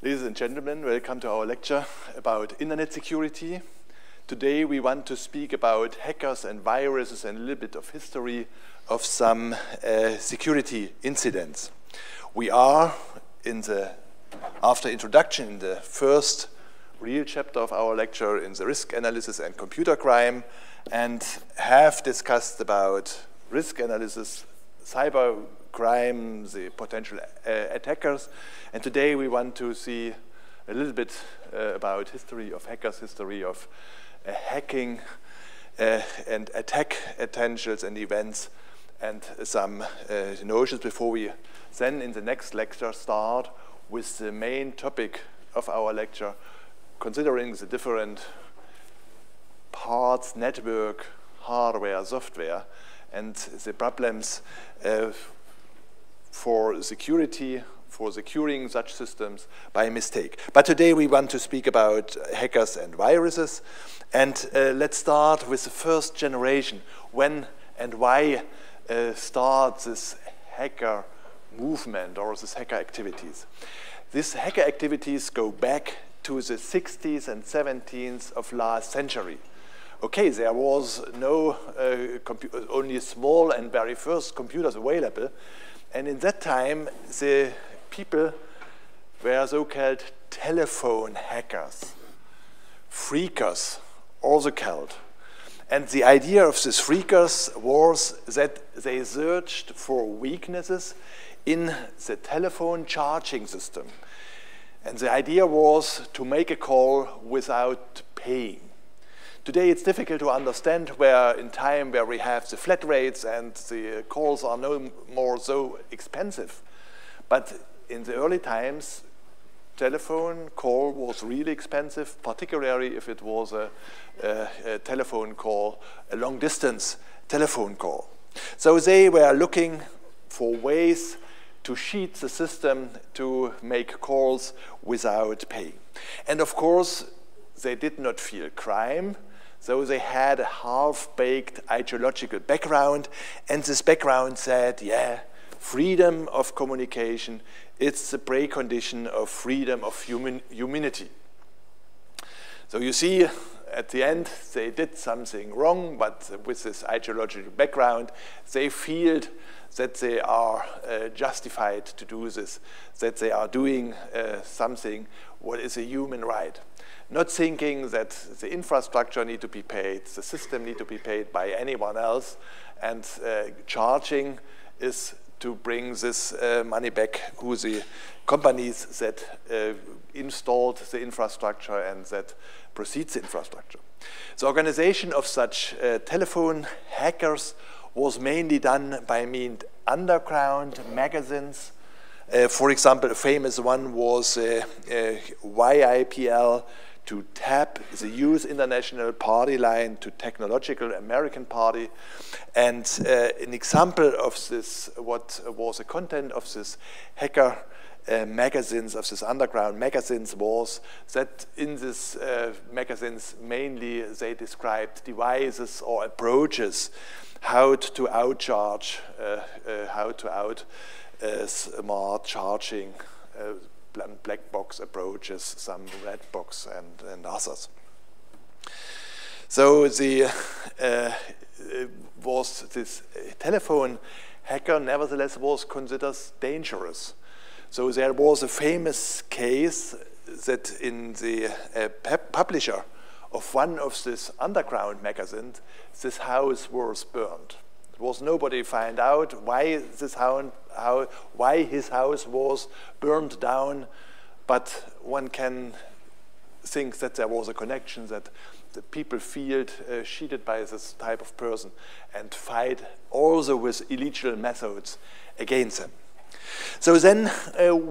Ladies and gentlemen, welcome to our lecture about internet security. Today we want to speak about hackers and viruses and a little bit of history of some security incidents. We are after introduction in the first real chapter of our lecture in the risk analysis and computer crime, and have discussed about risk analysis, cyber crime, the potential attackers, and today we want to see a little bit about history of hackers, history of hacking and attack potentials and events, and some notions before we then in the next lecture start with the main topic of our lecture, considering the different parts, network, hardware, software, and the problems for security, for securing such systems by mistake. But today we want to speak about hackers and viruses. And let's start with the first generation. When and why start this hacker movement or this hacker activities? These hacker activities go back to the 60s and 70s of last century. Okay, there was no only small and very first computers available. And in that time, the people were so-called telephone hackers, phreakers, also called. And the idea of these phreakers was that they searched for weaknesses in the telephone charging system. And the idea was to make a call without paying. Today it's difficult to understand where in time where we have the flat rates and the calls are no more so expensive. But in the early times, telephone call was really expensive, particularly if it was a telephone call, a long distance telephone call. So they were looking for ways to cheat the system to make calls without paying. And of course, they did not feel crime. So they had a half-baked ideological background, and this background said, yeah, freedom of communication, it's the precondition of freedom of humanity. So you see, at the end, they did something wrong, but with this ideological background, they feel that they are justified to do this, that they are doing something what is a human right. Not thinking that the infrastructure need to be paid, the system need to be paid by anyone else, and charging is to bring this money back to the companies that installed the infrastructure and that proceeds the infrastructure. The organization of such telephone hackers was mainly done by means underground magazines. For example, a famous one was YIPL, to tap the Youth International Party line to Technological American Party. And an example of this, what was the content of this hacker magazines, of this underground magazines, was that in these magazines mainly they described devices or approaches, how to outcharge, how to out smart charging, black box approaches, some red box, and others. So this telephone hacker nevertheless was considered dangerous. So there was a famous case that in the publisher of one of these underground magazines, this house was burned. Was nobody find out why why his house was burned down, but one can think that there was a connection, that the people feel cheated by this type of person and fight also with illegal methods against them. So then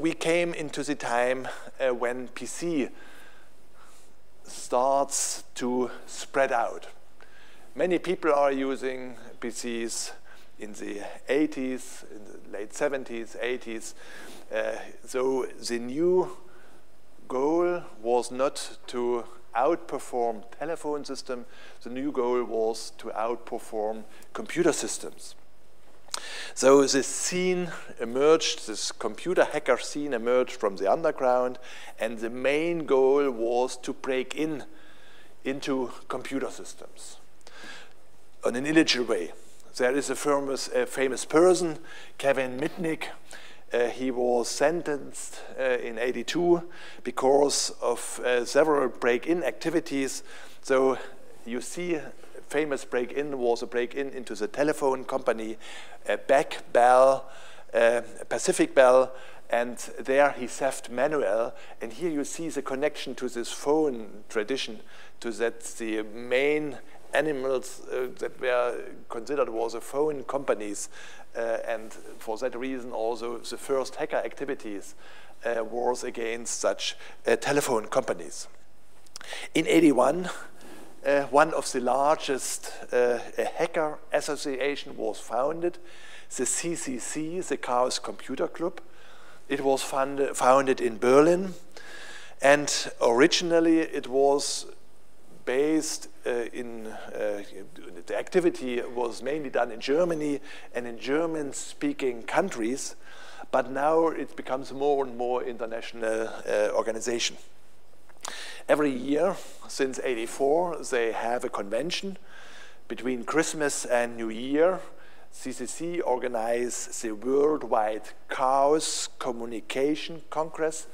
we came into the time when PC starts to spread out. Many people are using PCs in the 80s, in the late 70s, 80s. So the new goal was not to outperform telephone system. The new goal was to outperform computer systems. So this scene emerged, this computer hacker scene emerged from the underground, and the main goal was to break into computer systems in an illegal way. There is a famous person, Kevin Mitnick. He was sentenced in '82 because of several break-in activities. So you see, famous break-in was a break-in into the telephone company Pacific Bell, and there he theft manual. And here you see the connection to this phone tradition, to that the main animals that were considered was the phone companies, and for that reason also the first hacker activities was against such telephone companies. In '81, one of the largest hacker association was founded, the CCC, the Chaos Computer Club. It was founded in Berlin, and originally it was based the activity was mainly done in Germany and in German-speaking countries, but now it becomes more and more international organization. Every year, since '84, they have a convention between Christmas and New Year. CCC organizes the Worldwide Chaos Communication Congress,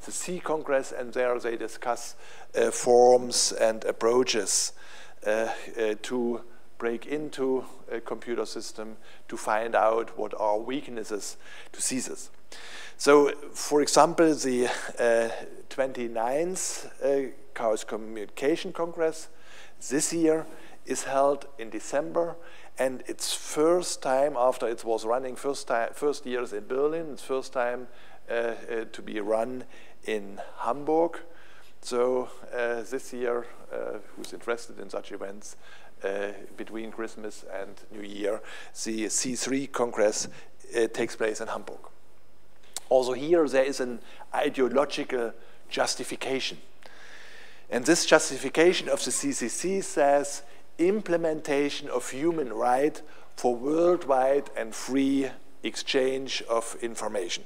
the C Congress, and there they discuss forms and approaches to break into a computer system, to find out what are weaknesses to seize this. So, for example, the 29th Chaos Communication Congress this year is held in December, and it's first time after it was running first years in Berlin, it's first time to be run in Hamburg. So this year, who's interested in such events, between Christmas and New Year, the C3 Congress takes place in Hamburg. Also here there is an ideological justification. And this justification of the CCC says implementation of human right for worldwide and free exchange of information.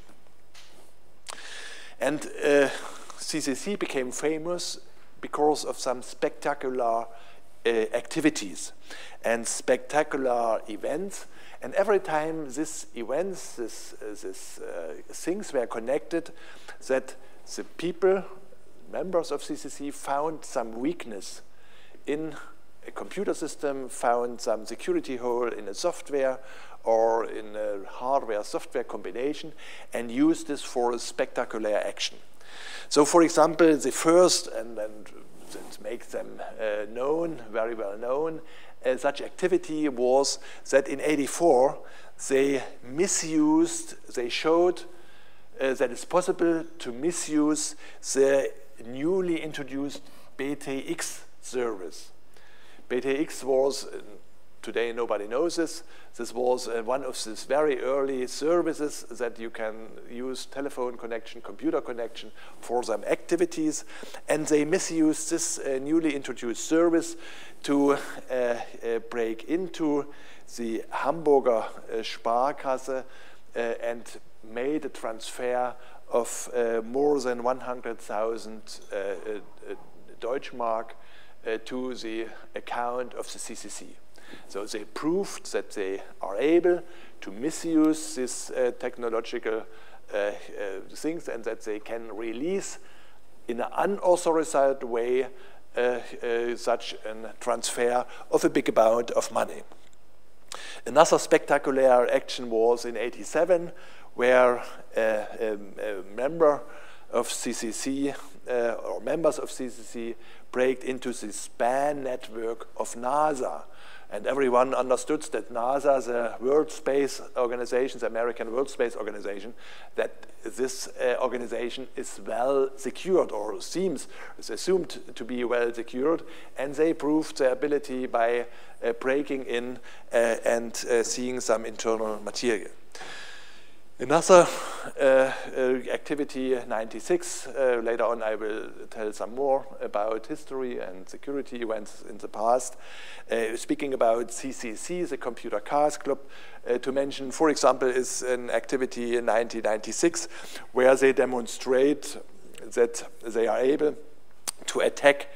And CCC became famous because of some spectacular activities and spectacular events. And every time these events, these things were connected, that the people, members of CCC, found some weakness in a computer system, found some security hole in a software or in a hardware-software combination, and used this for a spectacular action. So, for example, the first, and that makes them known, very well known, such activity was that in '84 they showed that it's possible to misuse the newly introduced BTX service. BTX was, today nobody knows this was one of these very early services that you can use telephone connection, computer connection for some activities, and they misused this newly introduced service to break into the Hamburger Sparkasse and made a transfer of more than 100,000 Deutschmark to the account of the CCC. So they proved that they are able to misuse these technological things, and that they can release in an unauthorized way such a transfer of a big amount of money. Another spectacular action was in '87, where a member of CCC or members of CCC break into the SPAN network of NASA. And everyone understood that NASA, the World Space Organization, the American World Space Organization, that this organization is well secured, or is assumed to be well secured, and they proved their ability by breaking in and seeing some internal material. Another activity, 96, later on I will tell some more about history and security events in the past. Speaking about CCC, the Computer Chaos Club, to mention, for example, is an activity in 1996 where they demonstrate that they are able to attack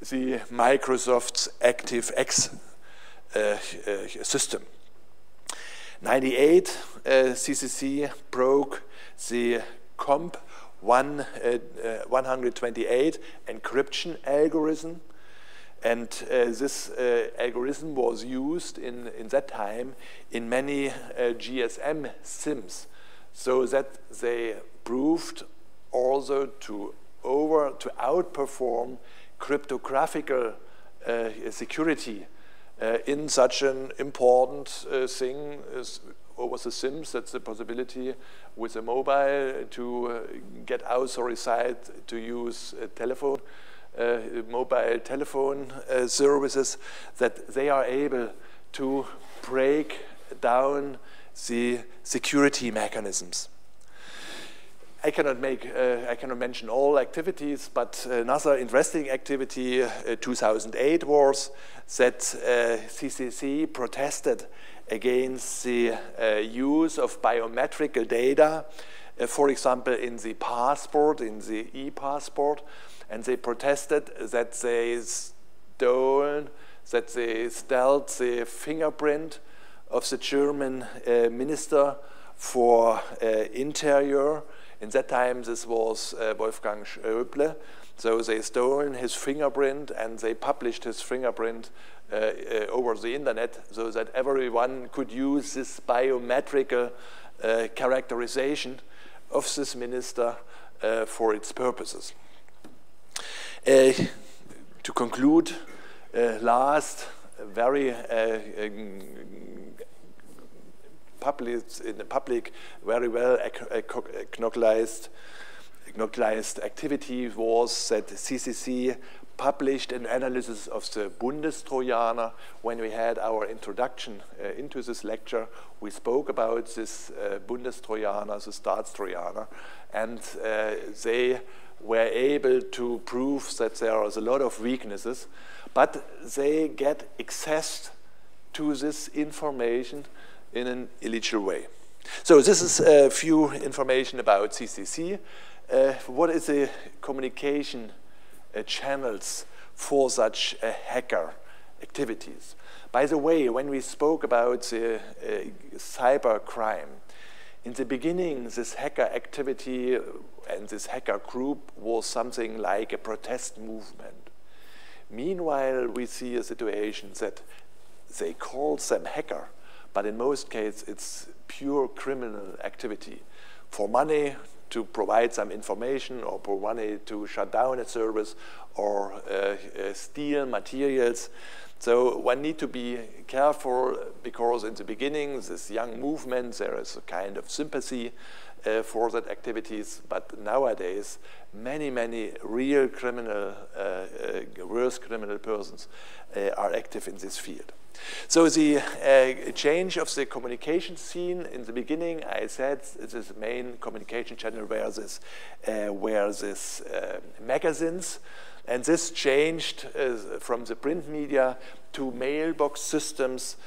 the Microsoft's ActiveX system. 98, CCC broke the COMP 128 encryption algorithm, and this algorithm was used in that time in many GSM SIMs, so that they proved also to outperform cryptographical security in such an important thing as over the SIMs. That's the possibility with a mobile to get authorized to use mobile telephone services, that they are able to break down the security mechanisms. I cannot mention all activities, but another interesting activity 2008 was that CCC protested against the use of biometrical data, for example, in the passport, in the e-passport, and they protested that they stole the fingerprint of the German Minister for Interior. In that time, this was Wolfgang Schäuble. So they stole his fingerprint and they published his fingerprint over the internet so that everyone could use this biometrical characterization of this minister for its purposes. To conclude, last very in the public, very well acknowledged activity was that CCC published an analysis of the Bundestrojaner. When we had our introduction into this lecture, we spoke about this Bundestrojaner, the Staatstrojaner, and they were able to prove that there is a lot of weaknesses, but they get access to this information in an illegal way. So this is a few information about CCC. What is the communication channels for such hacker activities? By the way, when we spoke about the cyber crime, in the beginning, this hacker activity and this hacker group was something like a protest movement. Meanwhile, we see a situation that they call them hacker, but in most cases, it's pure criminal activity. For money, to provide some information, or for money to shut down a service, or steal materials. So one need to be careful, because in the beginning, this young movement, there is a kind of sympathy for that activities, but nowadays, many real criminal, worse criminal persons are active in this field. So the change of the communication scene in the beginning, I said, this main communication channel were this magazines, and this changed from the print media to mailbox systems,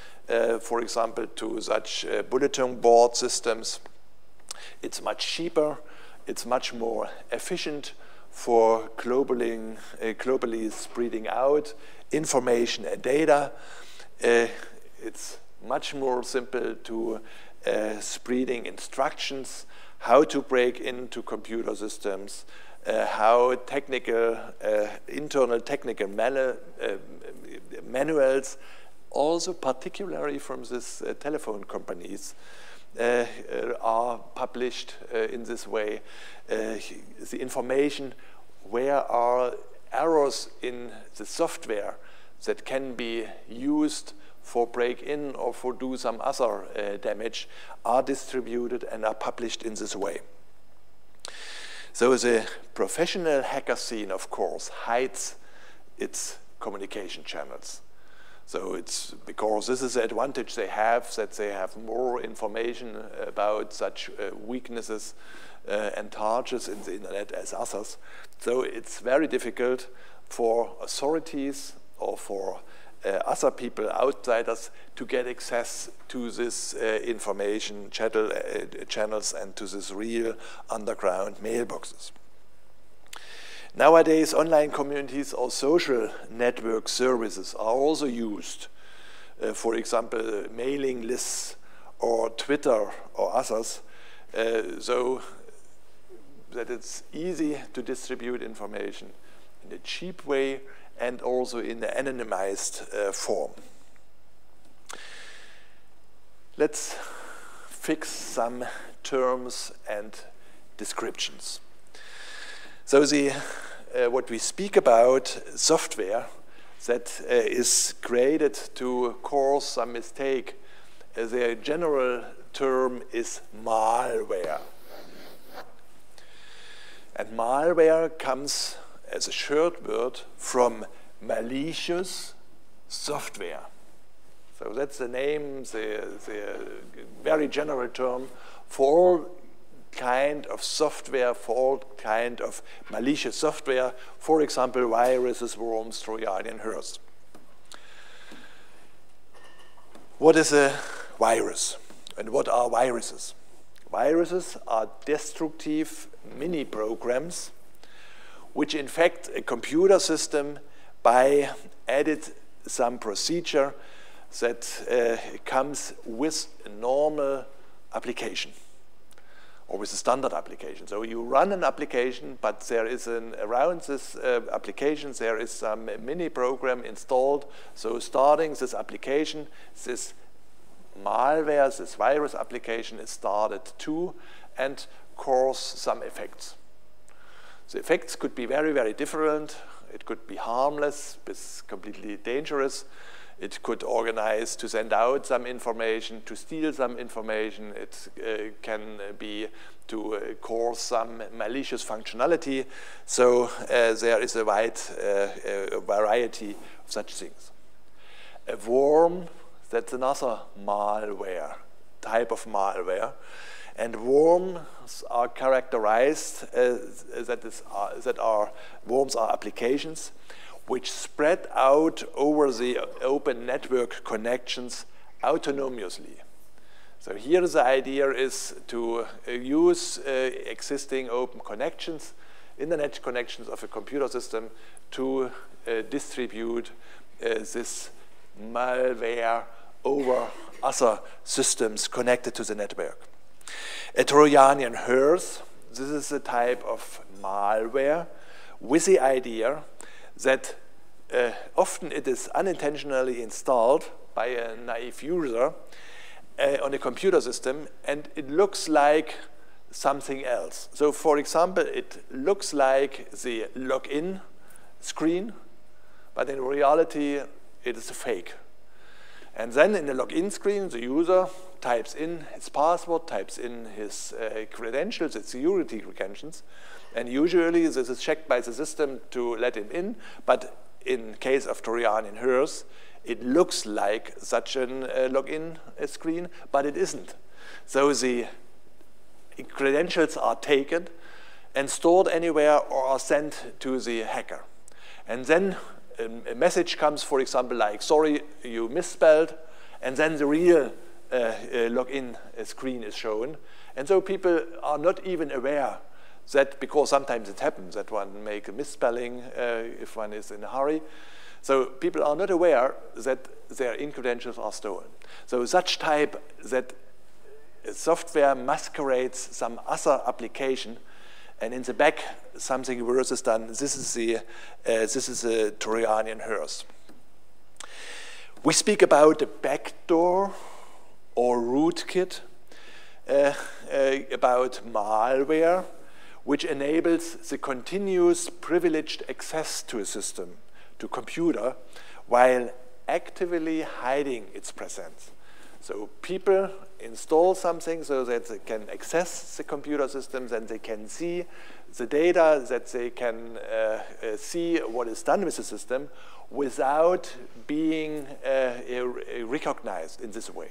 for example, to such bulletin board systems. It's much cheaper, it's much more efficient for globally spreading out information and data. It's much more simple to spreading instructions, how to break into computer systems, how internal technical manuals, also particularly from these telephone companies, are published in this way. The information, where are errors in the software that can be used for break-in or for do some other damage, are distributed and are published in this way. So the professional hacker scene, of course, hides its communication channels. So it's because this is the advantage they have, that they have more information about such weaknesses and targets in the internet as others. So it's very difficult for authorities or for other people, outsiders, to get access to this information channels and to this real underground mailboxes. Nowadays, online communities or social network services are also used. For example, mailing lists or Twitter or others, so that it's easy to distribute information in a cheap way and also in the anonymized form. Let's fix some terms and descriptions. So what we speak about, software that is created to cause some mistake, the general term is malware. And malware comes as a short word from malicious software. So that's the name, the very general term for all kind of software, for all kind of malicious software, for example, viruses, worms, Trojan horse. What is a virus and what are viruses? Viruses are destructive mini programs which infect a computer system by added some procedure that comes with a normal application or with a standard application. So you run an application, but there is around this application, there is some mini program installed. So starting this application, this malware, this virus application is started too and cause some effects. The effects could be very, very different. It could be harmless, but completely dangerous. It could organize to send out some information, to steal some information. It can be to cause some malicious functionality. So there is a wide variety of such things. A worm, that's another malware, type of malware. And worms are characterized worms are applications which spread out over the open network connections autonomously. So here the idea is to use existing open connections, internet connections of a computer system to distribute this malware over other systems connected to the network. A Trojan horse, this is a type of malware with the idea that often it is unintentionally installed by a naive user on a computer system, and it looks like something else. So for example, it looks like the login screen, but in reality it is a fake. And then in the login screen, the user types in his password, types in his credentials, his security credentials, and usually this is checked by the system to let him in, but in case of Trojan horse, it looks like such a login screen, but it isn't. So the credentials are taken and stored anywhere or are sent to the hacker. And then a message comes, for example, like, sorry, you misspelled, and then the real login screen is shown. And so people are not even aware that, because sometimes it happens that one make a misspelling if one is in a hurry. So people are not aware that their credentials are stolen. So such type that software masquerades some other application, and in the back something worse is done. This is a Trojan horse. We speak about a backdoor or rootkit, about malware, which enables the continuous privileged access to a system, to computer, while actively hiding its presence. So people install something so that they can access the computer systems and they can see the data, that they can see what is done with the system without being recognized in this way.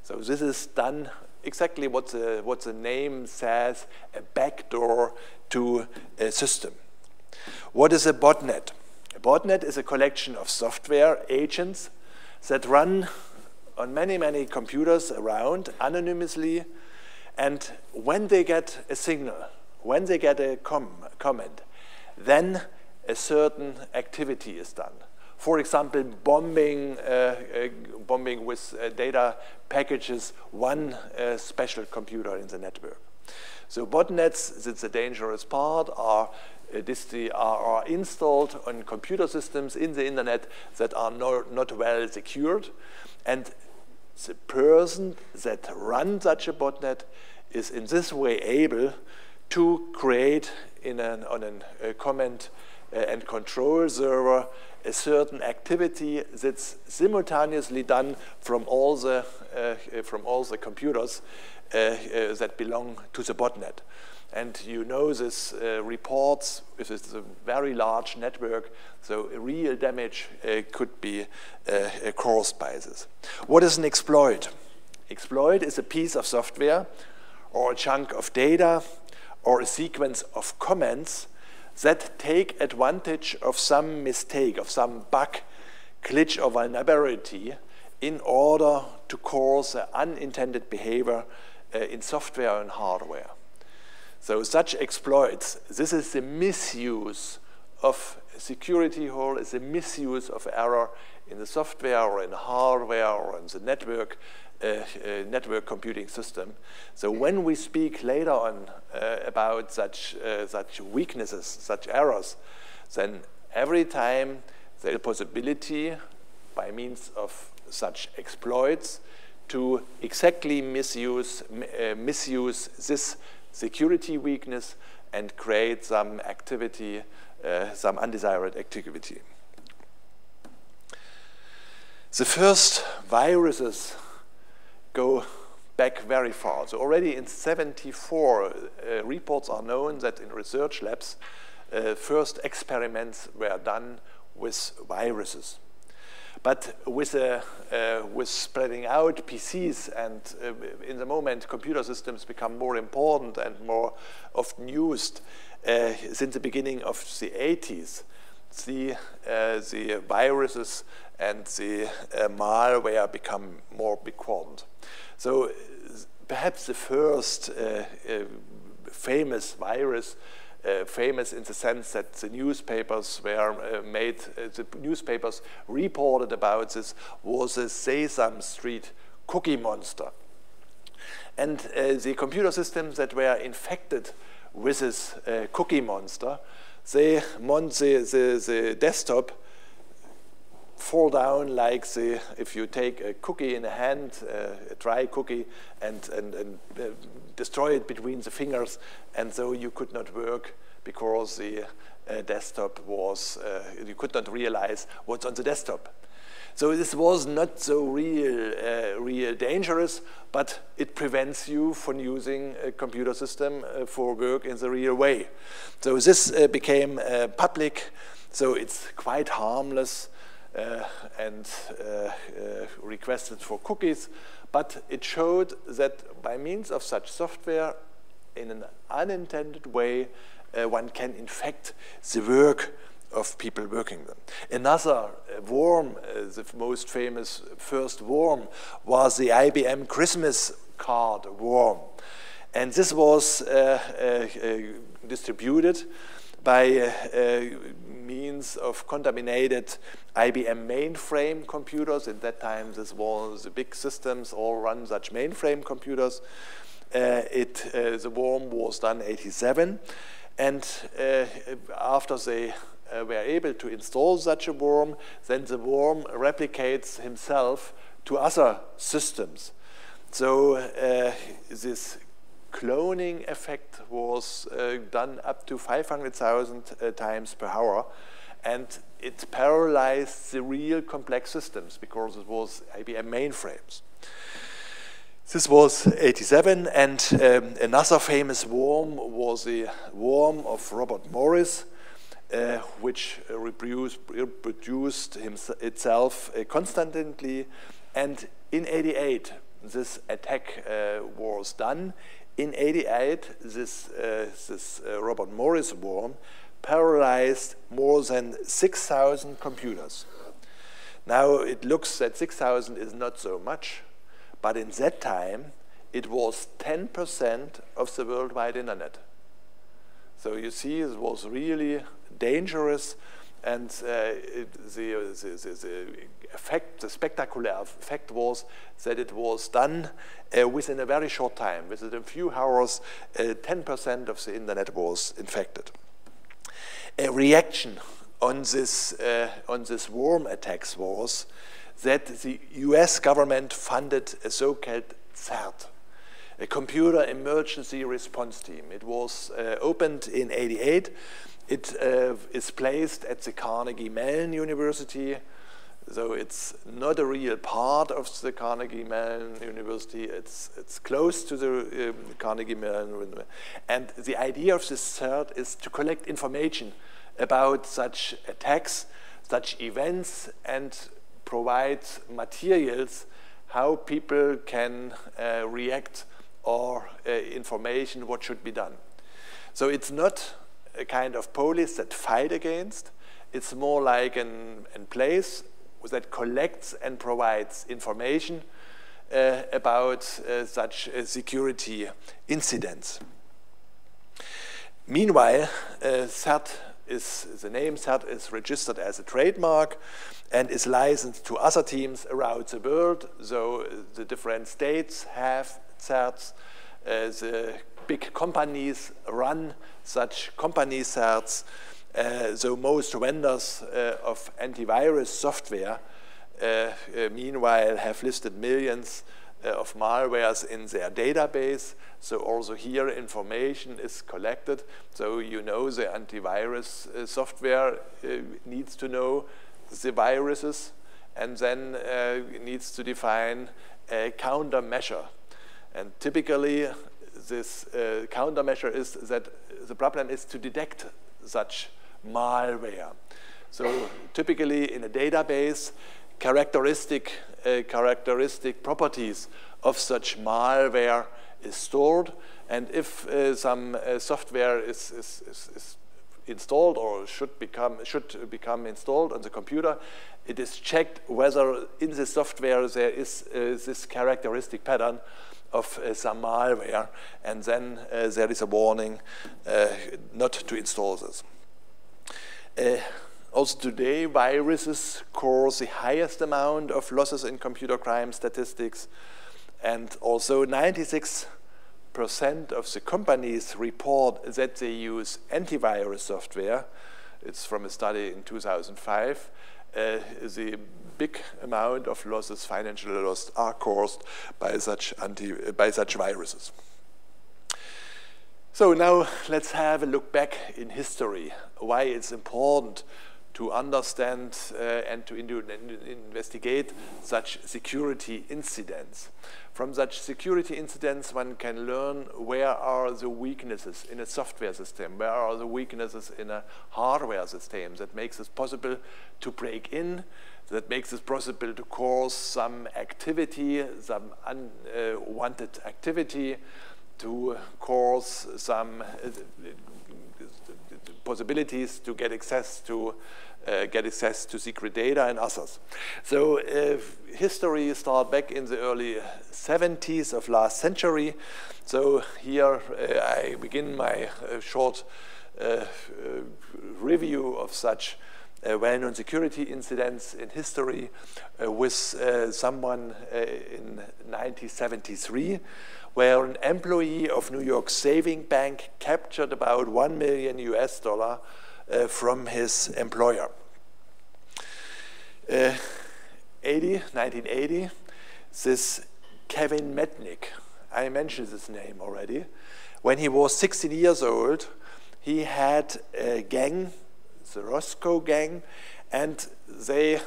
So this is done exactly what the name says, a backdoor to a system. What is a botnet? A botnet is a collection of software agents that run on many, many computers around anonymously, and when they get a signal, when they get a comment, then a certain activity is done. For example, bombing with data packages one special computer in the network. So botnets, that's the dangerous part, are installed on computer systems in the internet that are not well secured, and the person that runs such a botnet is in this way able to create on a command and control server a certain activity that's simultaneously done from all the computers that belong to the botnet. And you know this reports, this is a very large network, so real damage could be caused by this. What is an exploit? Exploit is a piece of software or a chunk of data or a sequence of commands that take advantage of some mistake, of some bug, glitch, or vulnerability in order to cause unintended behavior in software and hardware. So such exploits, this is the misuse of a security hole, is a misuse of error in the software or in the hardware or in the network computing system. So when we speak later on about such weaknesses, such errors, then every time there is a possibility by means of such exploits to exactly misuse this security weakness and create some activity, some undesired activity. The first viruses go back very far. So already in '74, reports are known that in research labs, first experiments were done with viruses. But with spreading out PCs and in the moment computer systems become more important and more often used since the beginning of the 80s, the viruses and the malware become more important. So perhaps the first famous virus, famous in the sense that the newspapers were the newspapers reported about this, was the Sesame Street cookie monster. And the computer systems that were infected with this cookie monster, the desktop fall down like if you take a cookie in a hand, a dry cookie, and destroy it between the fingers, and so you could not work because the desktop was, you could not realize what's on the desktop. So this was not so real dangerous, but it prevents you from using a computer system for work in the real way. So this became public, so it's quite harmless and requested for cookies, but it showed that by means of such software, in an unintended way, one can infect the work of people working them. Another worm, the most famous first worm, was the IBM Christmas card worm. And this was distributed by means of contaminated IBM mainframe computers. At that time, this was the big systems all run such mainframe computers. The worm was done '87, and after they were able to install such a worm, then the worm replicates himself to other systems. So this cloning effect was done up to 500,000 times per hour, and it paralyzed the real complex systems because it was IBM mainframes. This was 87, and another famous worm was the worm of Robert Morris, which reproduced itself constantly. And in 88, this attack was done. In 88, this Robert Morris worm paralyzed more than 6,000 computers. Now it looks that 6,000 is not so much, but in that time it was 10% of the worldwide internet. So you see, it was really dangerous, and the effect, the spectacular effect was that it was done within a very short time. Within a few hours, 10% of the internet was infected. A reaction on this worm attacks was that the US government funded a so-called CERT, a Computer Emergency Response Team. It was opened in 88. It is placed at the Carnegie Mellon University, so it's not a real part of the Carnegie Mellon University. It's close to the Carnegie Mellon. And the idea of this CERT is to collect information about such attacks, such events, and provide materials how people can react, or information what should be done. So it's not a kind of police that fight against. It's more like a place that collects and provides information about such security incidents. Meanwhile, CERT the name CERT is registered as a trademark and is licensed to other teams around the world. So the different states have CERTs. The big companies run such company CERTs. So most vendors of antivirus software, meanwhile, have listed millions of malwares in their database. So also here information is collected. So you know the antivirus software needs to know the viruses, and then needs to define a countermeasure. And typically this countermeasure is that the problem is to detect such malware. So typically in a database, characteristic properties of such malware is stored, and if some software is installed or should become installed on the computer, it is checked whether in the software there is this characteristic pattern of some malware, and then there is a warning not to install this. Also today, viruses cause the highest amount of losses in computer crime statistics, and also 96% of the companies report that they use antivirus software. It's from a study in 2005. The big amount of losses, financial losses, are caused by such viruses. So now let's have a look back in history, why it's important to understand and to investigate such security incidents. From such security incidents, one can learn where are the weaknesses in a software system, where are the weaknesses in a hardware system that makes it possible to break in, that makes it possible to cause some activity, some unwanted activity, to cause some possibilities to get access to secret data and others. So history starts back in the early 70s of last century. So here I begin my short review of such well-known security incidents in history with someone in 1973, where an employee of New York Savings Bank captured about $1 million from his employer. 1980, this Kevin Metnick, I mentioned this name already. When he was 16 years old, he had a gang, the Roscoe gang, and they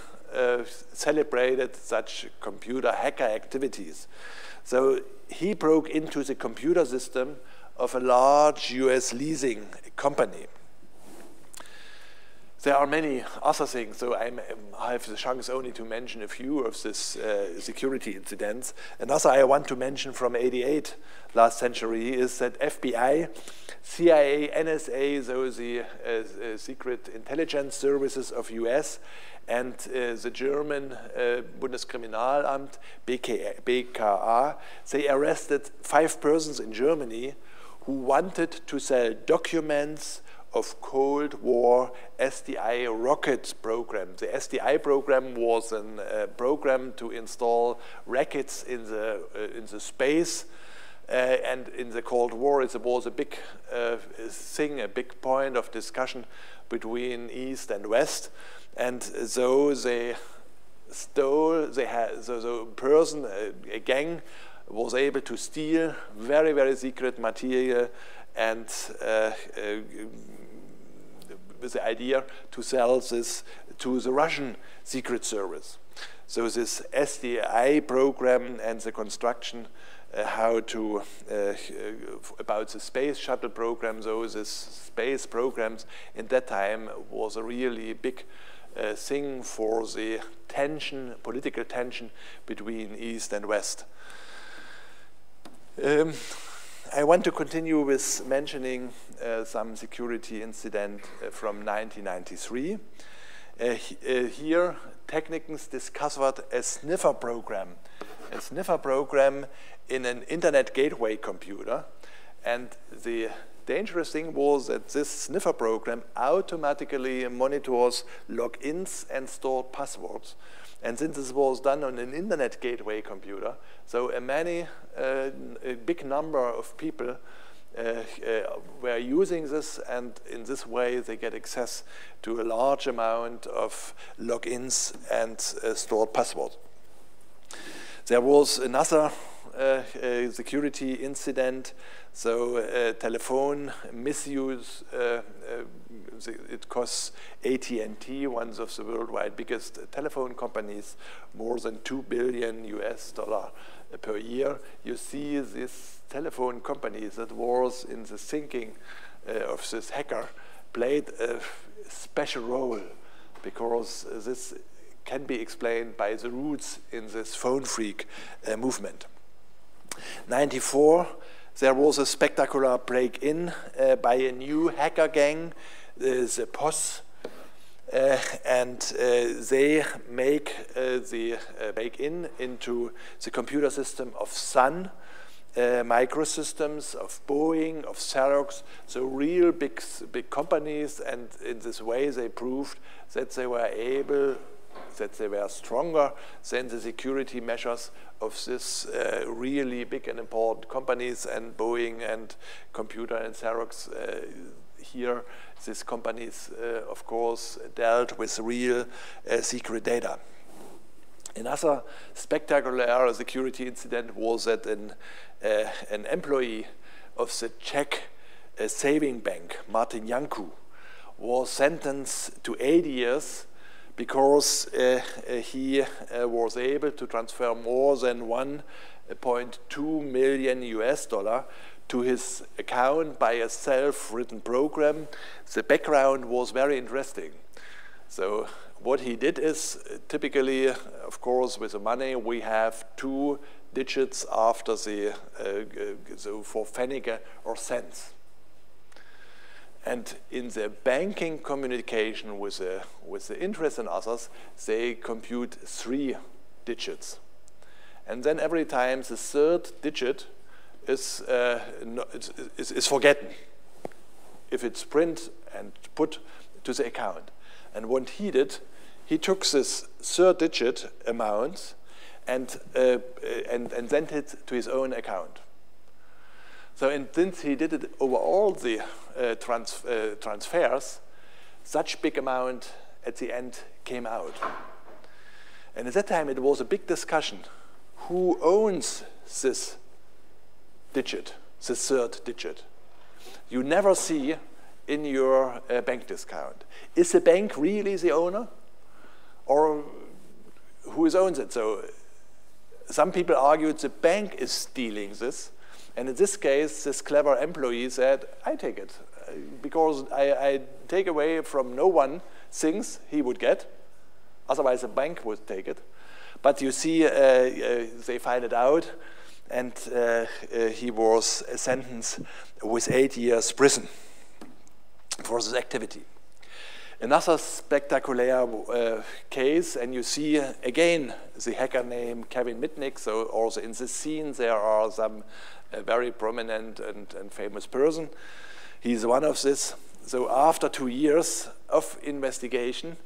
celebrated such computer hacker activities. So he broke into the computer system of a large US leasing company. There are many other things, so I have the chance only to mention a few of these security incidents. Another I want to mention from '88, last century, is that FBI, CIA, NSA, so the secret intelligence services of US, and the German Bundeskriminalamt, BKA, they arrested 5 persons in Germany who wanted to sell documents of Cold War SDI rocket program. The SDI program was a program to install rockets in the space, and in the Cold War it was a big thing, a big point of discussion between East and West. And so they stole, the person, a gang, was able to steal very, very secret material and with the idea to sell this to the Russian Secret Service. So this SDI program and the construction, how to, about the space shuttle program, so this space programs in that time was a really big thing for the tension, political tension between East and West. I want to continue with mentioning some security incident from 1993. Here, technicians discovered a sniffer program in an internet gateway computer. And the dangerous thing was that this sniffer program automatically monitors logins and stored passwords. And since this was done on an internet gateway computer, so a big number of people were using this, and in this way they get access to a large amount of logins and stored passwords. There was another security incident, so telephone misuse. It costs AT&T, one of the worldwide biggest telephone companies, more than $2 billion per year. You see this telephone company that was in the thinking of this hacker played a special role, because this can be explained by the roots in this phone freak movement. 1994, there was a spectacular break-in by a new hacker gang, the POS, and they make the break-in into the computer system of Sun Microsystems, of Boeing, of Xerox, so real big companies, and in this way they proved that they were able, that they were stronger than the security measures of this really big and important companies, and Boeing and Computer and Xerox. Here, these companies, of course, dealt with real secret data. Another spectacular security incident was that an employee of the Czech saving bank, Martin Janku, was sentenced to 8 years because he was able to transfer more than $1.2 million to his account by a self-written program. The background was very interesting. So what he did is, typically, of course, with the money, we have 2 digits after the, so for pfennige or cents. And in the banking communication with the interest and others, they compute 3 digits. And then every time the 3rd digit is forgotten if it's print and put to the account. And what he did, he took this 3rd digit amount and sent it to his own account. So, and since he did it over all the transfers, such big amount at the end came out. And at that time it was a big discussion. Who owns this digit, this 3rd digit? You never see in your bank account. Is the bank really the owner? Or who owns it? So some people argued the bank is stealing this. And in this case, this clever employee said, I take it. Because I take away from no one things he would get. Otherwise, the bank would take it. But you see, they find it out. And he was sentenced with 8 years prison for this activity. Another spectacular case, and you see again the hacker name Kevin Mitnick. So also in this scene there are some very prominent and famous person. He's one of this. So after 2 years of investigation,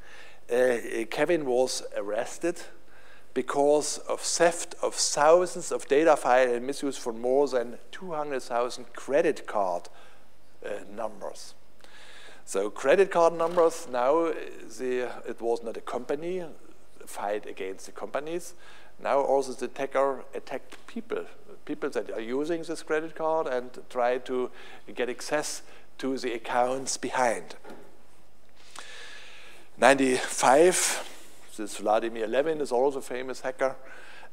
Kevin was arrested because of theft of thousands of data files and misuse for more than 200,000 credit card numbers. So credit card numbers, now it was not a company, fight against the companies. Now also the attacker attacked people that are using this credit card and try to get access to the accounts behind. 95, this Vladimir Levin is also a famous hacker.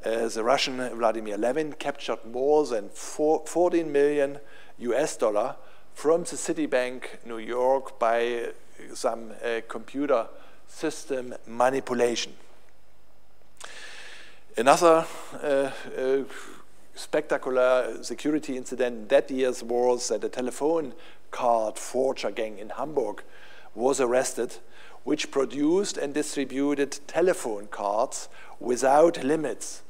The Russian Vladimir Levin captured more than 14 million US dollar from the Citibank New York by some computer system manipulation. Another spectacular security incident that year was that a telephone card forger gang in Hamburg was arrested, which produced and distributed telephone cards without limits.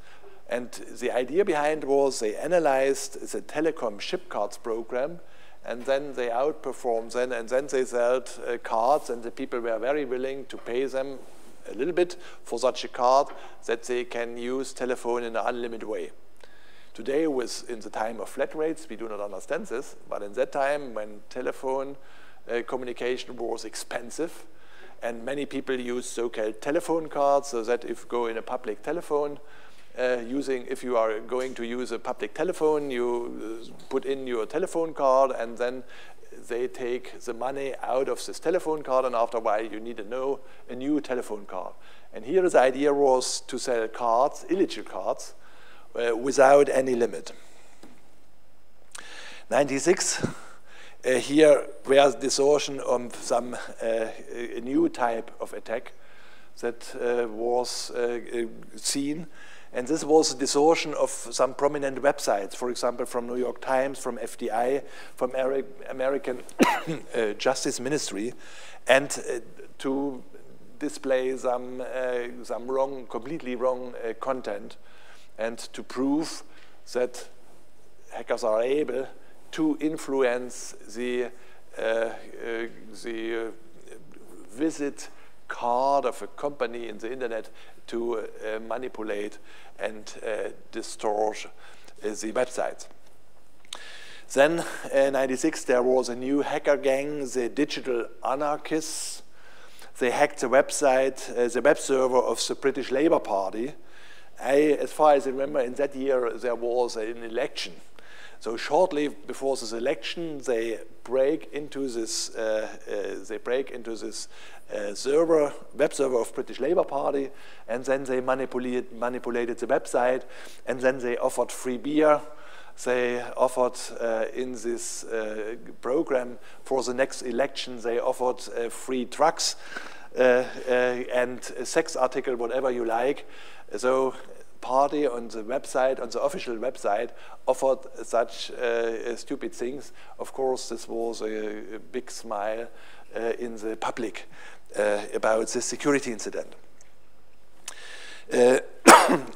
And the idea behind was they analyzed the telecom chip cards program, and then they outperformed them, and then they sold cards, and the people were very willing to pay them a little bit for such a card that they can use telephone in an unlimited way. Today, in the time of flat rates, we do not understand this, but in that time when telephone communication was expensive, and many people use so-called telephone cards, so that if you go in a public telephone, if you are going to use a public telephone, you put in your telephone card, and then they take the money out of this telephone card, and after a while you need a new telephone card. And here the idea was to sell cards, illegal cards, without any limit. 96, here was distortion of some a new type of attack that was seen. And this was a distortion of some prominent websites, for example, from New York Times, from FDI, from American Justice Ministry, and to display some completely wrong content, and to prove that hackers are able to influence the visit card of a company in the internet to manipulate and distort the websites. Then, in 96, there was a new hacker gang, the Digital Anarchists. They hacked the website, the web server of the British Labour Party. As far as I remember, in that year there was an election. So shortly before this election, they break into this web server of British Labour Party, and then they manipulated the website, and then they offered free beer. They offered in this program for the next election, they offered free drugs and a sex article, whatever you like. So party on the website, on the official website, offered such stupid things. Of course, this was a big smile in the public about this security incident.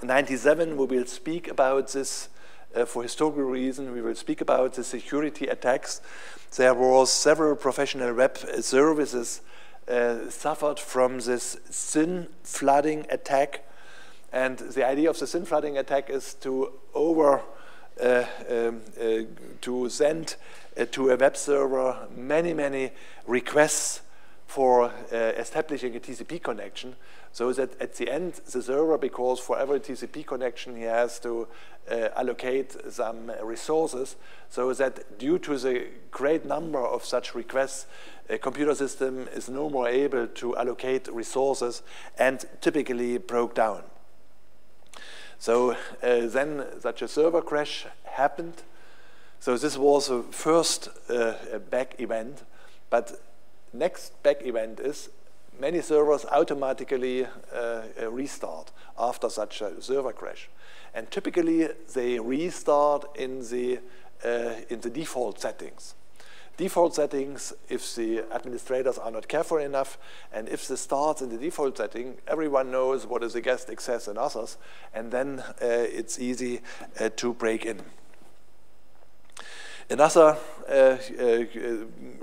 97, we will speak about this for historical reason. We will speak about the security attacks. There was several professional web services suffered from this SYN flooding attack. And the idea of the SYN flooding attack is to send to a web server many requests for establishing a TCP connection, so that at the end the server, because for every TCP connection he has to allocate some resources, so that due to the great number of such requests, a computer system is no more able to allocate resources and typically broke down. So then such a server crash happened. So this was the first back event, but next back event is many servers automatically restart after such a server crash. And typically they restart in the default settings. Default settings, if the administrators are not careful enough, and if this starts in the default setting, everyone knows what is the guest access and others, and then it's easy to break in. Another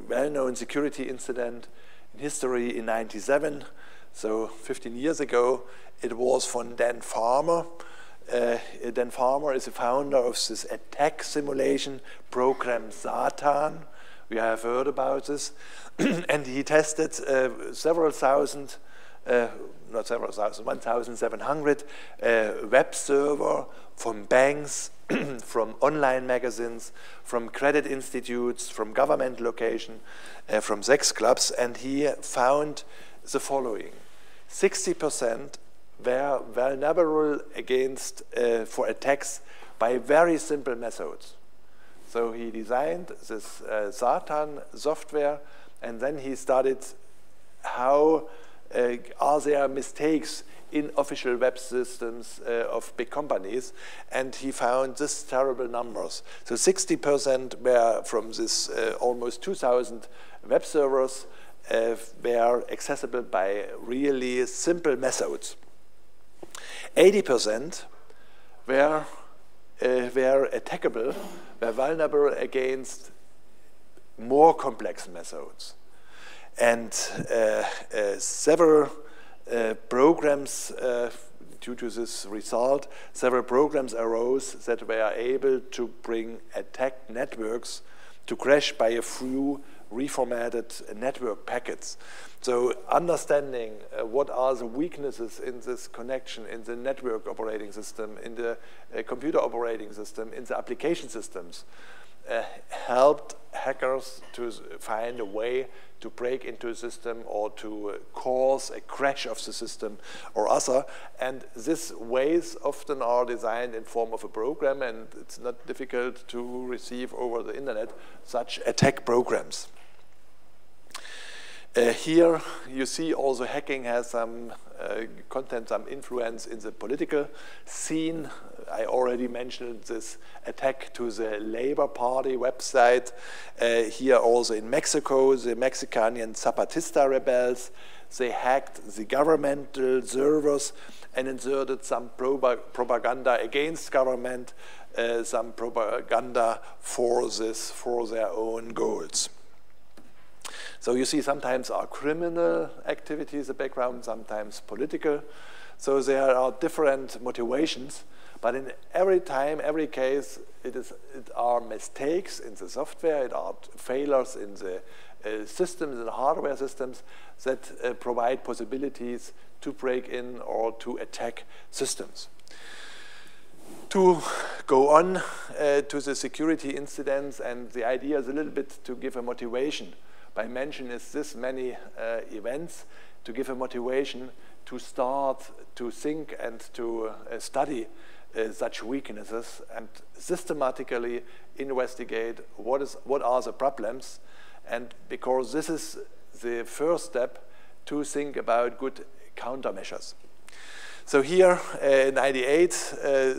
well-known security incident in history in '97, so 15 years ago, it was from Dan Farmer. Dan Farmer is the founder of this attack simulation program Satan. We have heard about this. And he tested several thousand, not several thousand, 1,700 web server from banks, from online magazines, from credit institutes, from government location, from sex clubs, and he found the following. 60% were vulnerable against for attacks by very simple methods. So he designed this Satan software, and then he studied how are there mistakes in official web systems of big companies, and he found this terrible numbers. So 60% were from this almost 2,000 web servers were accessible by really simple methods. 80% were attackable, were vulnerable against more complex methods. And several programs, due to this result, several programs arose that were able to bring attack networks to crash by a few reformatted network packets. So understanding what are the weaknesses in this connection, in the network operating system, in the computer operating system, in the application systems, helped hackers to find a way to break into a system or to cause a crash of the system or other. And these ways often are designed in form of a program, and it's not difficult to receive over the internet such attack programs. Here you see also hacking has some content, some influence in the political scene. I already mentioned this attack to the Labour Party website. Here also in Mexico, the Mexican Zapatista rebels, they hacked the governmental servers and inserted some propaganda against government, some propaganda for their own goals. So you see sometimes are criminal activities the background, sometimes political. So there are different motivations, but in every time, every case, it are mistakes in the software, it are failures in the systems, in the hardware systems that provide possibilities to break in or to attack systems. To go on to the security incidents, and the idea is a little bit to give a motivation. By mention is this many events to give a motivation to start to think and to study such weaknesses and systematically investigate what are the problems, and because this is the first step to think about good countermeasures. So here in '98,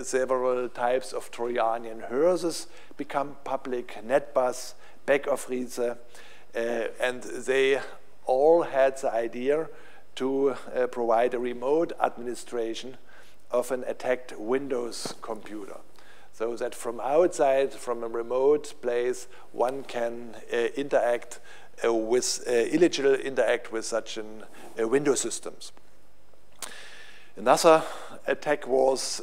several types of Trojanian horses become public, NetBus, Back-of-Riese, and they all had the idea to provide a remote administration of an attacked Windows computer, so that from outside, from a remote place, one can interact illegally interact with such Windows systems. Another attack was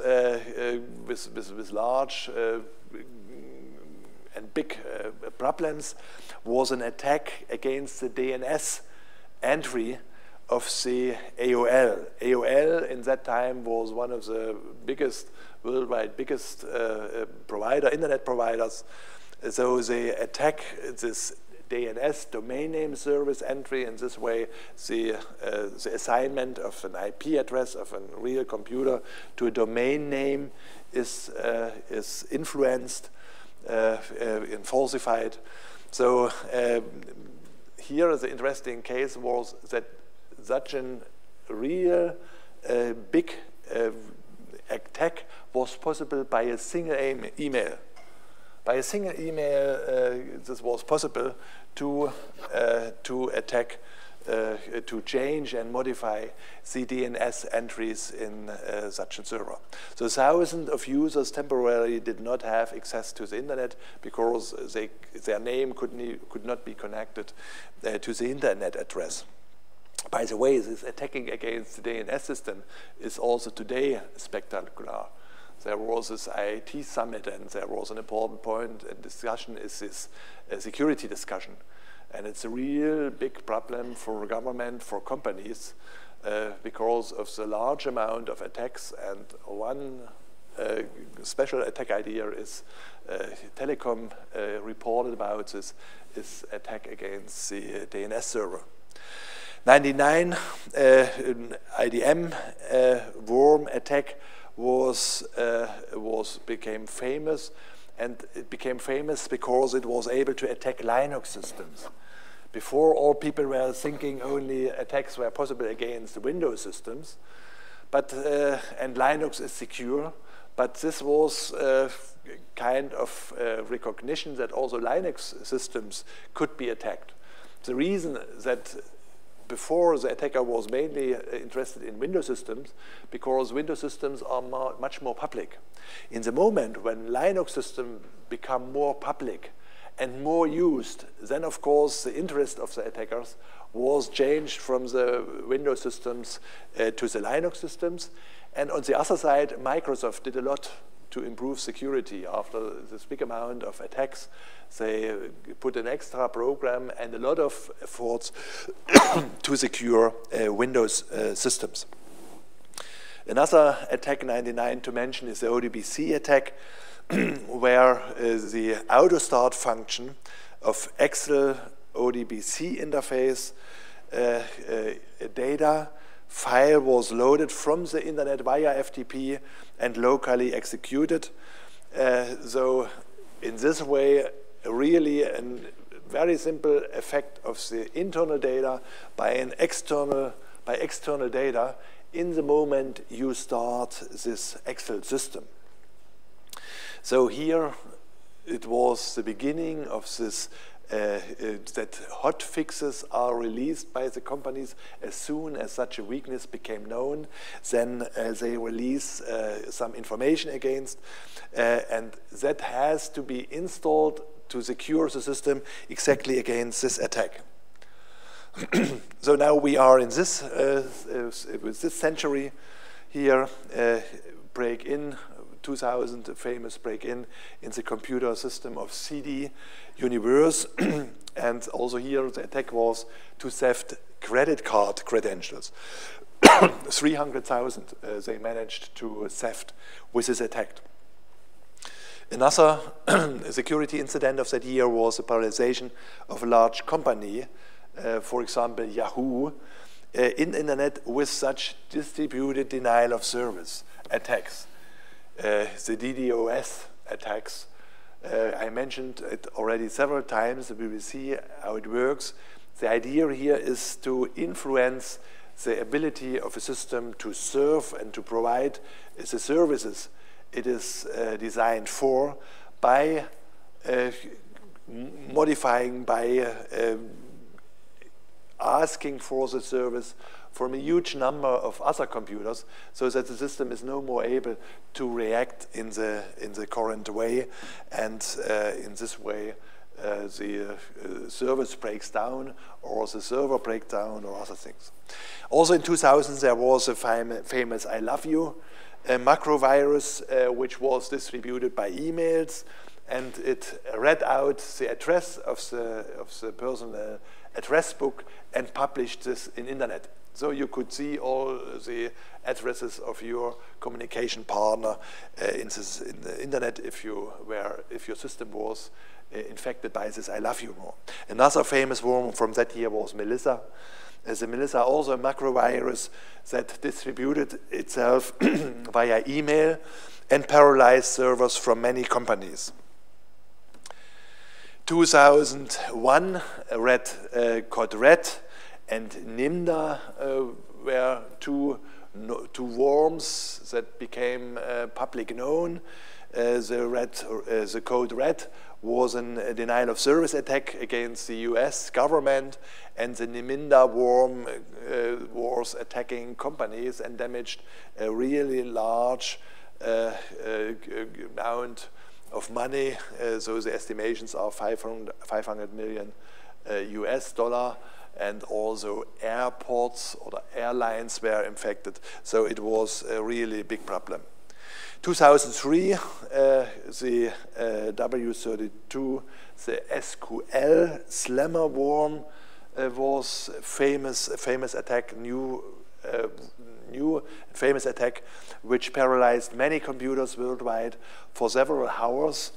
with large and big problems, was an attack against the DNS entry of the AOL. AOL in that time was one of the biggest, worldwide biggest internet providers. So they attack this DNS, domain name service entry. In this way, the assignment of an IP address of a real computer to a domain name is influenced and falsified. So here the interesting case was that such a real big attack was possible by a single email. By a single email, this was possible to attack, to change and modify the DNS entries in such a server. So thousands of users temporarily did not have access to the internet because their name could not be connected to the internet address. By the way, this attacking against the DNS system is also today spectacular. There was this IT summit, and there was an important point in discussion is this security discussion. And it's a real big problem for government, for companies, because of the large amount of attacks. And one special attack idea is Telecom reported about this attack against the DNS server. 99 IDM worm attack became famous, and it became famous because it was able to attack Linux systems. Before, all people were thinking only attacks were possible against Windows systems, but and Linux is secure. But this was kind of recognition that also Linux systems could be attacked. The reason that before the attacker was mainly interested in Windows systems because Windows systems are much more public. In the moment when Linux systems become more public and more used, then of course the interest of the attackers was changed from the Windows systems to the Linux systems. And on the other side, Microsoft did a lot to improve security. After this big amount of attacks, they put an extra program and a lot of efforts to secure Windows systems. Another attack, 99 to mention, is the ODBC attack, where the auto start function of Excel ODBC interface data file was loaded from the internet via FTP and locally executed. So in this way, really a very simple effect of the internal data by external data in the moment you start this Excel system. So here it was the beginning of this that hot fixes are released by the companies as soon as such a weakness became known. Then they release some information against, and that has to be installed to secure the system exactly against this attack. So now we are in this with this century here, break-in. 2000, a famous break-in in the computer system of CD Universe. And also here the attack was to theft credit card credentials. 300,000 they managed to theft with this attack. Another security incident of that year was the paralyzation of a large company, for example Yahoo, in the internet with such distributed denial of service attacks. The DDoS attacks, I mentioned it already several times. We will see how it works. The idea here is to influence the ability of a system to serve and to provide the services it is designed for by modifying, by asking for the service from a huge number of other computers, so that the system is no more able to react in the current way, and in this way the service breaks down, or the server breaks down, or other things. Also in 2000 there was a famous I love you macro virus, which was distributed by emails, and it read out the address of the personal address book and published this in internet. So you could see all the addresses of your communication partner in the internet if your system was infected by this I love you worm. Another famous worm from that year was Melissa. The Melissa, also a macrovirus that distributed itself via email and paralyzed servers from many companies. 2001, called Red and Nimda were two worms that became public known. The code Red was a denial of service attack against the US government, and the Niminda worm was attacking companies and damaged a really large amount of money. So the estimations are 500 million US dollar, and also airports or the airlines were infected. So it was a really big problem. 2003, the W32, the SQL slammer worm was famous attack, new famous attack, which paralyzed many computers worldwide for several hours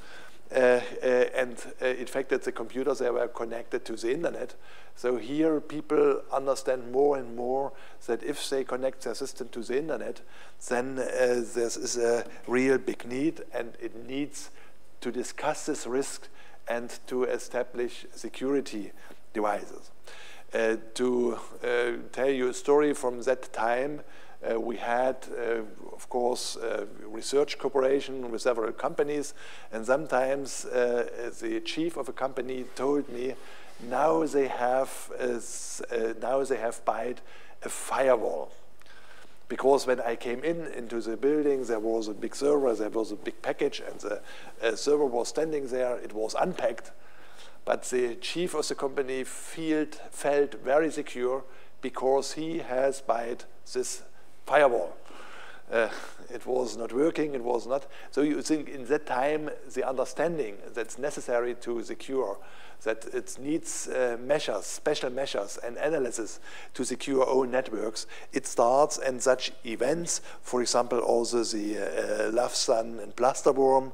and infected the computers that were connected to the internet. So here people understand more and more that if they connect their system to the internet, then this is a real big need, and it needs to discuss this risk and to establish security devices. To tell you a story from that time, we had, of course, research cooperation with several companies, and sometimes the chief of a company told me, now they have built a firewall. Because when I came into the building, there was a big server, there was a big package, and the server was standing there. It was unpacked, but the chief of the company felt very secure because he has built this firewall. It was not working, it was not. So you think in that time, the understanding that's necessary to secure, that it needs measures, special measures and analysis to secure own networks, it starts, and such events, for example, also the Love-Sun and Plasterworm,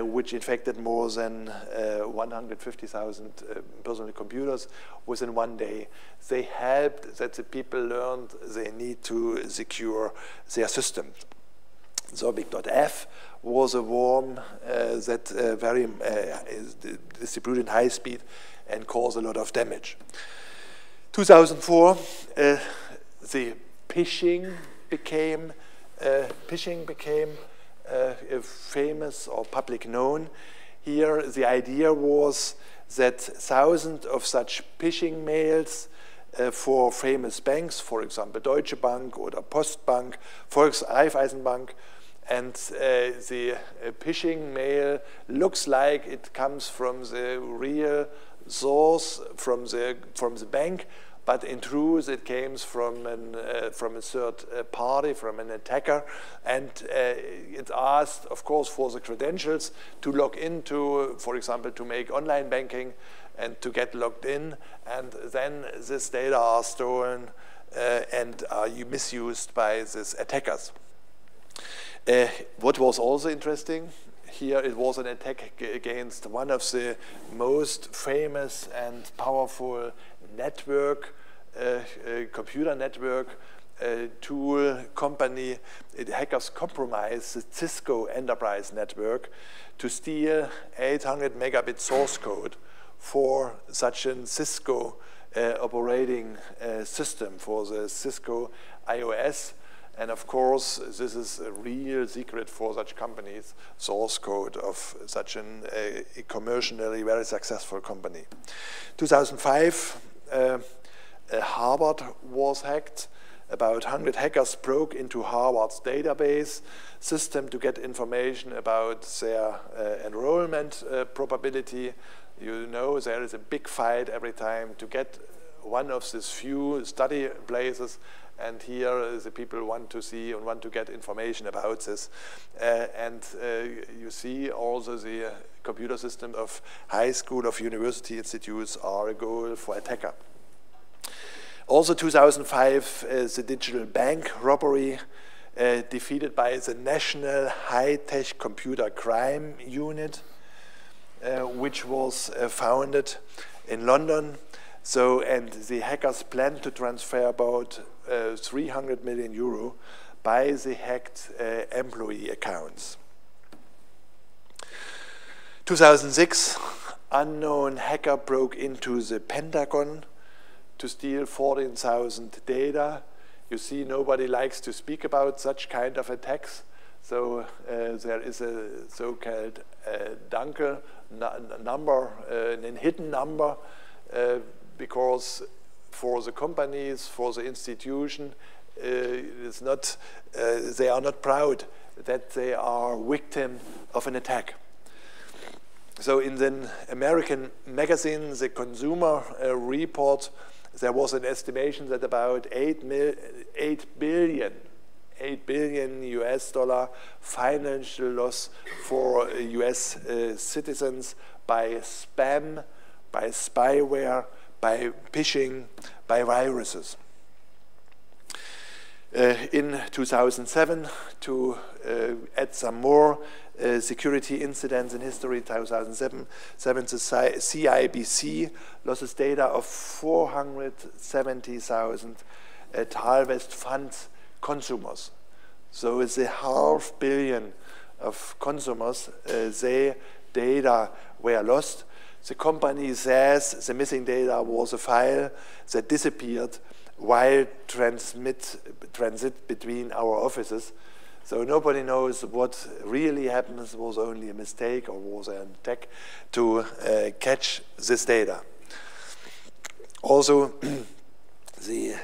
which infected more than 150,000 personal computers within one day. They helped that the people learned they need to secure their systems. So Big.F was a worm that very is distributed high speed and caused a lot of damage. 2004, the phishing became famous or public known. Here the idea was that thousands of such phishing mails for famous banks, for example Deutsche Bank or Postbank, Raiffeisenbank, and the phishing mail looks like it comes from the real source, from the bank, but in truth it came from a third party, from an attacker, and it asked, of course, for the credentials to log into, for example, to make online banking and to get logged in, and then this data are stolen and are misused by these attackers. What was also interesting, here it was an attack against one of the most famous and powerful network, computer network tool company. Hackers compromised the Cisco enterprise network to steal 800 megabit source code for such a Cisco operating system, for the Cisco iOS. And of course, this is a real secret for such companies, source code of such a commercially very successful company. 2005, Harvard was hacked. About 100 hackers broke into Harvard's database system to get information about their enrollment probability. You know, there is a big fight every time to get one of these few study places, and here the people want to see and want to get information about this. You see also the computer system of high school, of university institutes are a goal for attacker. Also 2005, the digital bank robbery defeated by the National High-Tech Computer Crime Unit. which was founded in London. So, and the hackers planned to transfer about 300 million euro by the hacked employee accounts. 2006, unknown hacker broke into the Pentagon to steal 14,000 data. You see, nobody likes to speak about such kind of attacks. So there is a so-called Danke number, a hidden number, because for the companies, for the institution, it's not, they are not proud that they are victim of an attack. So in the American magazine, the Consumer Report, there was an estimation that about 8 billion US dollar financial loss for US citizens by spam, by spyware, by phishing, by viruses. In 2007, to add some more security incidents in history, 2007, the CIBC losses data of 470,000 Talvest funds consumers. So it's 500 million of consumers, their data were lost. The company says the missing data was a file that disappeared while transit between our offices. So nobody knows what really happens, was only a mistake or was an attack to catch this data. Also, the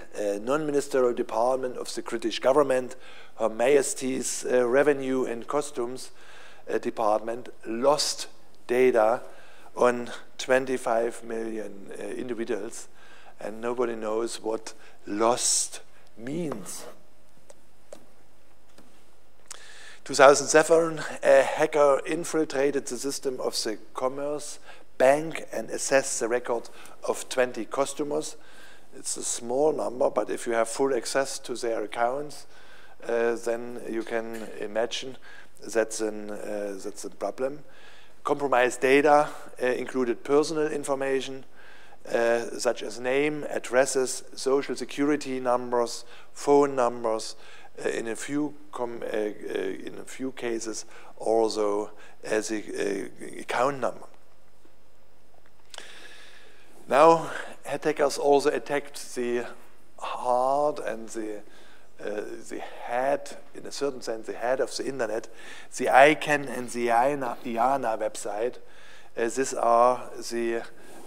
non-ministerial department of the British government, Her Majesty's Revenue and Customs Department, lost data on 25 million individuals, and nobody knows what lost means. 2007, a hacker infiltrated the system of the Commerce Bank and assessed the record of 20 customers. It's a small number, but if you have full access to their accounts, then you can imagine that's a problem. Compromised data included personal information, such as name, addresses, social security numbers, phone numbers, in a few cases also as an account number. Now, attackers also attacked the heart and the head, in a certain sense, the head of the internet, the ICANN and the IANA website. These are the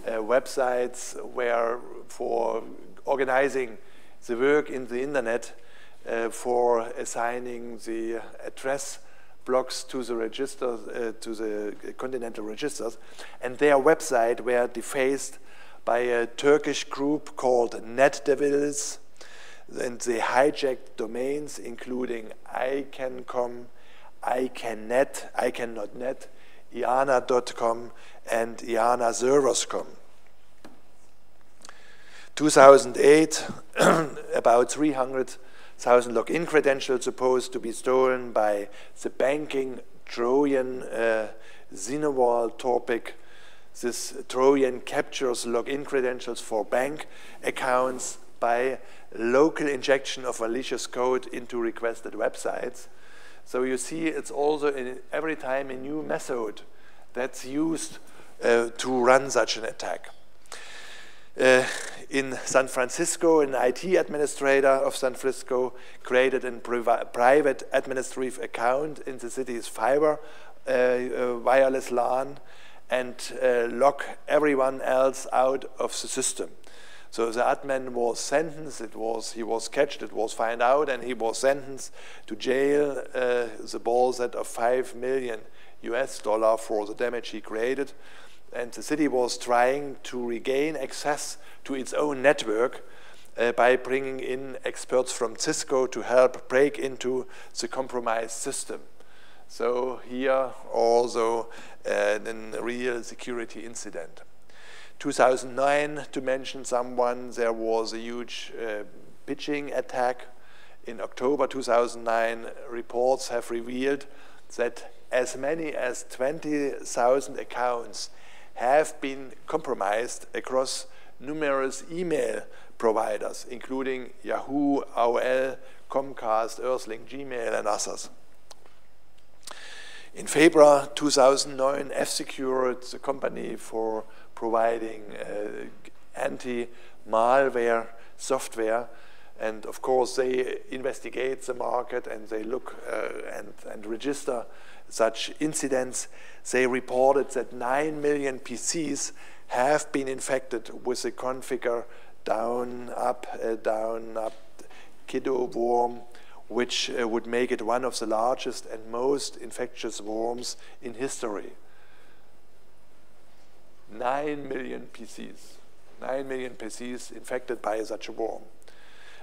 websites where for organizing the work in the internet, for assigning the address blocks to the registers, to the continental registers, and their website were defaced by a Turkish group called NetDevils, and they hijacked domains including ICANN.com, ICANNet, ICANN.net, IANA.com, and IANAservers.com. 2008, about 300,000 login credentials supposed to be stolen by the banking Trojan Xenowal topic. This Trojan captures login credentials for bank accounts by local injection of malicious code into requested websites. So you see, it's also every time a new method that's used to run such an attack. In San Francisco, an IT administrator of San Francisco created a private administrative account in the city's fiber wireless LAN and lock everyone else out of the system. So the admin was sentenced, he was catched, it was found out, and he was sentenced to jail, the ball set of $5 million US for the damage he created. And the city was trying to regain access to its own network by bringing in experts from Cisco to help break into the compromised system. So here also a real security incident. 2009, to mention someone, there was a huge phishing attack. In October 2009, reports have revealed that as many as 20,000 accounts have been compromised across numerous email providers, including Yahoo, AOL, Comcast, Earthlink, Gmail, and others. In February 2009, F-Secure, it's a company for providing anti-malware software, and of course they investigate the market and they look and register such incidents. They reported that 9 million PCs have been infected with the configure down, up, kiddo worm, which would make it one of the largest and most infectious worms in history. 9 million PCs. 9 million PCs infected by such a worm.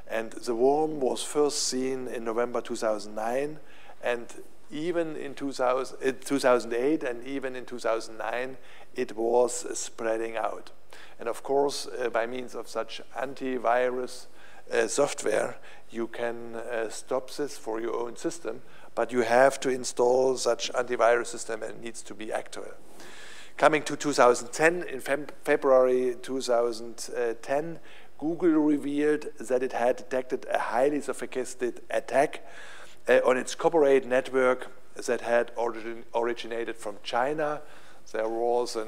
And the worm was first seen in November 2009, and even in 2008 and even in 2009, it was spreading out. And of course, by means of such antivirus software, you can stop this for your own system, but you have to install such antivirus system and it needs to be actual. Coming to 2010, in February 2010, Google revealed that it had detected a highly sophisticated attack on its corporate network that had originated from China. There was a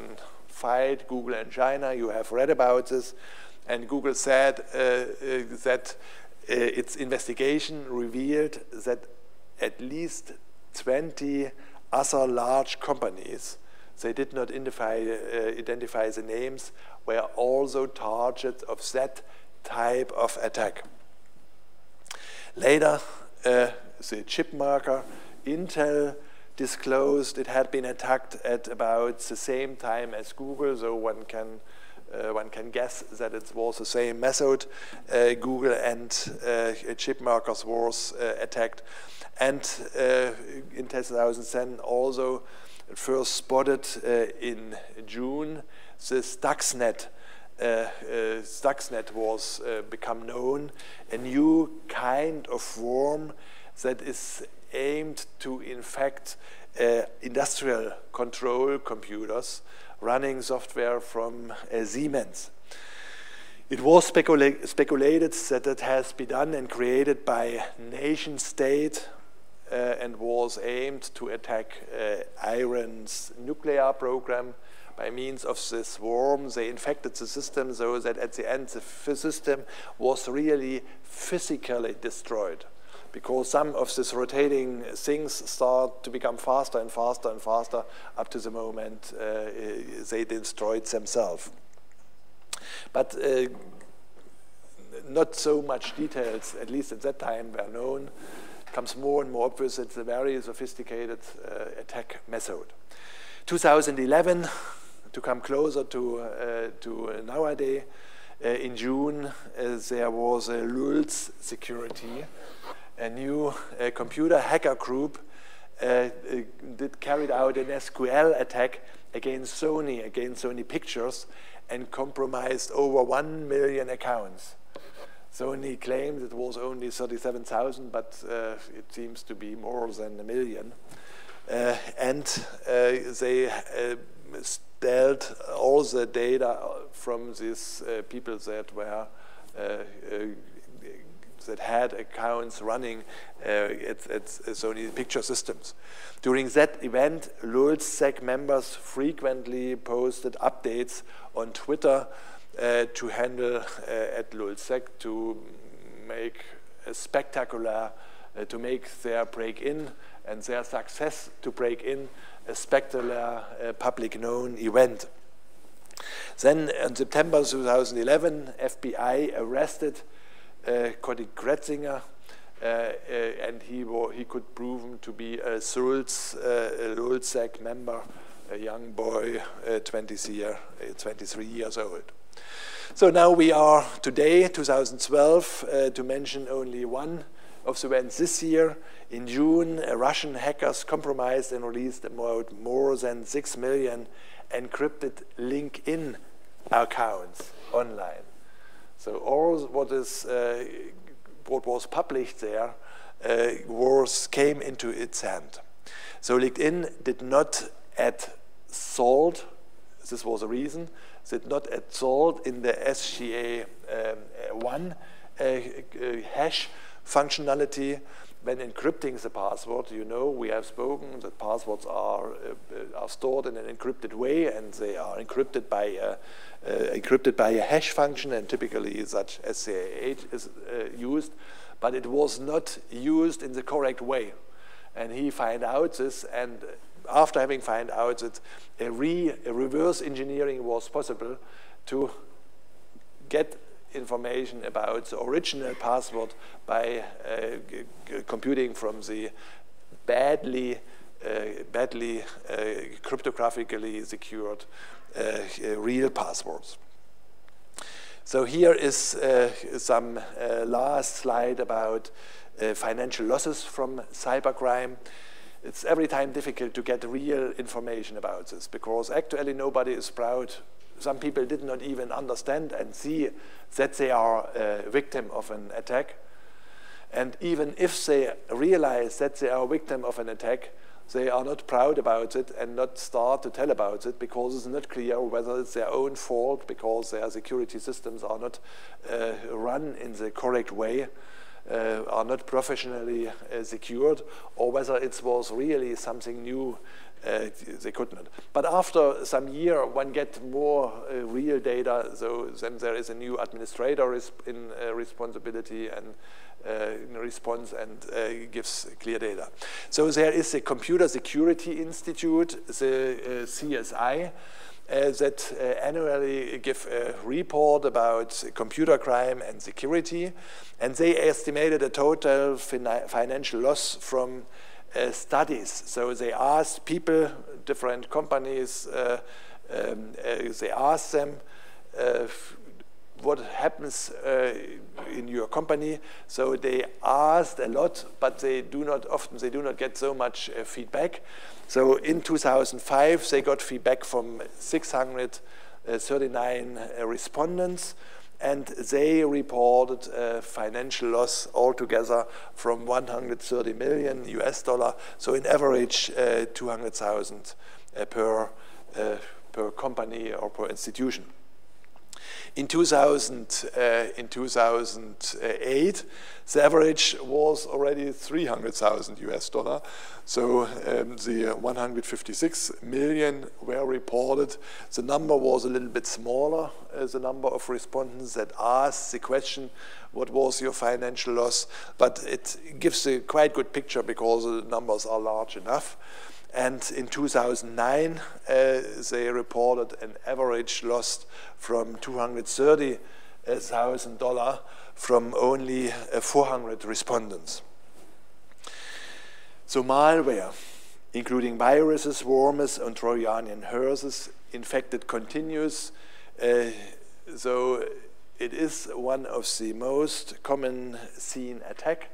fight, Google and China, you have read about this, and Google said that its investigation revealed that at least 20 other large companies, they did not identify the names, were also targets of that type of attack. Later, the chip maker Intel disclosed it had been attacked at about the same time as Google, so one can guess that it was the same method. Google and chip makers was attacked. And in 2010 also first spotted in June, the Stuxnet. Stuxnet was become known, a new kind of worm that is aimed to infect industrial control computers running software from Siemens. It was speculated that it has been done and created by nation state and was aimed to attack Iran's nuclear program. By means of this worm, they infected the system so that at the end the system was really physically destroyed, because some of these rotating things start to become faster and faster and faster up to the moment they destroyed themselves. But not so much details, at least at that time, were known. It comes more and more obvious it's a very sophisticated attack method. 2011, to come closer to nowadays, in June, there was a Lulz Security, a new computer hacker group carried out an SQL attack against Sony Pictures, and compromised over 1 million accounts. Sony claimed it was only 37,000, but it seems to be more than 1 million. And they stole all the data from these people that were that had accounts running at Sony Picture Systems. During that event, LulzSec members frequently posted updates on Twitter to handle at LulzSec to make a spectacular, to make their break-in and their success to break in a spectacular public known event. Then in September 2011, FBI arrested Cody Gretzinger, and he could prove him to be a LulzSec member, a young boy, 23 years old. So now we are today, 2012, to mention only one of the events this year. In June, Russian hackers compromised and released about more than 6 million encrypted LinkedIn accounts online. So all what was published there came into its hand. So LinkedIn did not add salt. This was the reason. Did not add salt in the SGA1 hash functionality. When encrypting the password, you know, we have spoken that passwords are stored in an encrypted way, and they are encrypted by a hash function, and typically such SCH is used, but it was not used in the correct way. And he found out this, and after having found out that a reverse engineering was possible to get information about the original password by computing from the badly cryptographically secured real passwords. So here is some last slide about financial losses from cybercrime. It's every time difficult to get real information about this, because actually nobody is proud. Some people did not even understand and see that they are a victim of an attack. And even if they realize that they are a victim of an attack, they are not proud about it and not start to tell about it, because it's not clear whether it's their own fault because their security systems are not run in the correct way, are not professionally secured, or whether it was really something new they could not. But after some year, one gets more real data, so then there is a new administrator in responsibility and in response and gives clear data. So there is a Computer Security Institute, the CSI, that annually give a report about computer crime and security, and they estimated a total financial loss from studies. So they asked people, different companies, they asked them what happens in your company. So they asked a lot, but they do not get so much feedback. So in 2005, they got feedback from 639 respondents, and they reported a financial loss altogether from 130 million US dollar. So in average, 200,000 per company or per institution. In 2008, the average was already 300,000 US dollar. So the 156 million were reported. The number was a little bit smaller, the number of respondents that asked the question, what was your financial loss? But it gives a quite good picture because the numbers are large enough. And in 2009, they reported an average loss from $230,000 from only 400 respondents. So malware, including viruses, worms, and Trojan horses, infected continues. So it is one of the most common seen attack.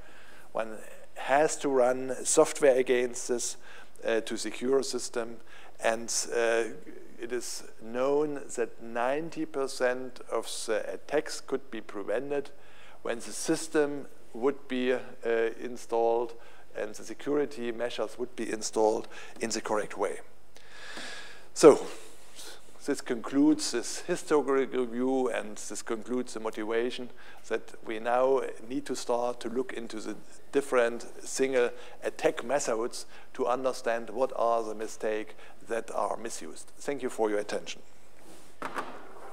One has to run software against this to secure a system, and it is known that 90% of the attacks could be prevented when the system would be installed and the security measures would be installed in the correct way. So this concludes this historical review, and this concludes the motivation that we now need to start to look into the different single attack methods to understand what are the mistakes that are misused. Thank you for your attention.